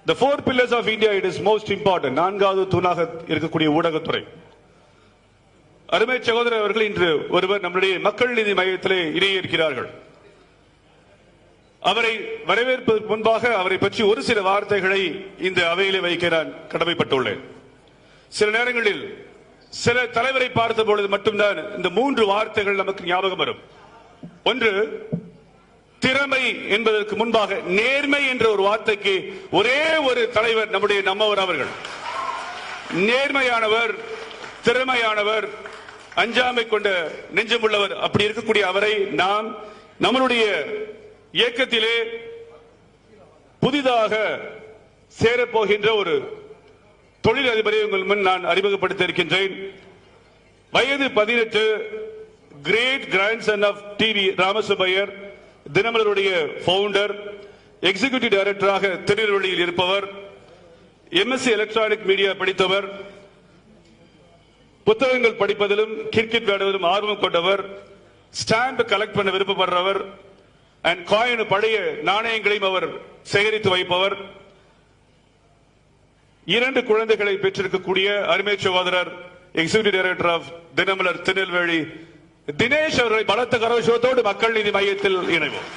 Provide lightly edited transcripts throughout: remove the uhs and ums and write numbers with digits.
The four pillars of India, it is most important. நான்காவது தூணாக இருக்கக்கூடிய ஊடகத்துறை. அருமை சகோதரர் அவர்கள் இன்று ஒருவர் நம்முடைய மக்கள் நீதி மையத்திலே இணைய இருக்கிறார்கள். அவரை வரவேற்பதற்கு முன்பாக அவரை பற்றி ஒரு சில வார்த்தைகளை இந்த அவையிலே வைக்க நான் கடமைப்பட்டுள்ளேன். சில நேரங்களில் சில தலைவரை பார்த்த பொழுது மட்டும்தான் இந்த மூன்று வார்த்தைகள் நமக்கு ஞாபகம் வரும். ஒன்று, திறமை என்பதற்கு முன்பாக நேர்மை என்ற ஒரு வார்த்தைக்கு ஒரே ஒரு தலைவர் நம்மவர் அவர்கள். நேர்மையானவர், திறமையானவர், அஞ்சாமை கொண்ட நெஞ்சமுள்ளவர். அப்படி இருக்கக்கூடிய அவரை நாம் நம்மளுடைய இயக்கத்திலே புதிதாக சேரப்போகின்ற ஒரு தொழிலதிபரை உங்கள் முன் நான் அறிமுகப்படுத்த இருக்கின்றேன். வயது 18, great grandson of TV Ramasubbaiyer, தினமலருடைய பவுண்டர், எக்ஸிகியூட்டிவ் டைரக்டராக திருநெல்வேலியில் இருப்பவர், எம்எஸ்சி எலக்ட்ரானிக் மீடியா படித்தவர், புத்தகங்கள் படிப்பதிலும் கிரிக்கெட் விளையாடுவதிலும் ஆர்வம் கொண்டவர், ஸ்டாம்ப் கலெக்ட் பண்ண விருப்பப்படுறவர், அண்ட் காயின் பழைய நாணயங்களையும் அவர் சேகரித்து வைப்பவர், 2 குழந்தைகளை பெற்றிருக்கக்கூடிய அருமை சகோதரர், executive director of Dinamalar Tirunelveli Dinesh அவர்களை பலத்த கரகோஷத்தோடு மக்கள் நீதி மையத்தில் இணைவோம்.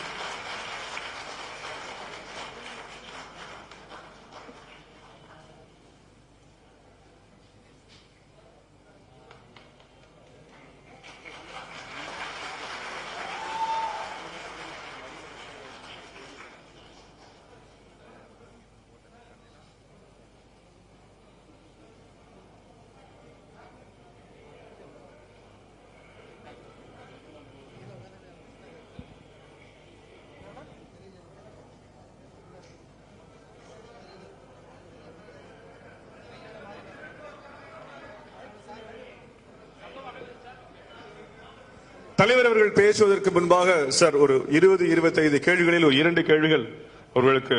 தலைவர் அவர்கள் பேசுவதற்கு முன்பாக சார் ஒரு 20-25 கேள்விகளில் ஒரு 2 கேள்விகள் அவர்களுக்கு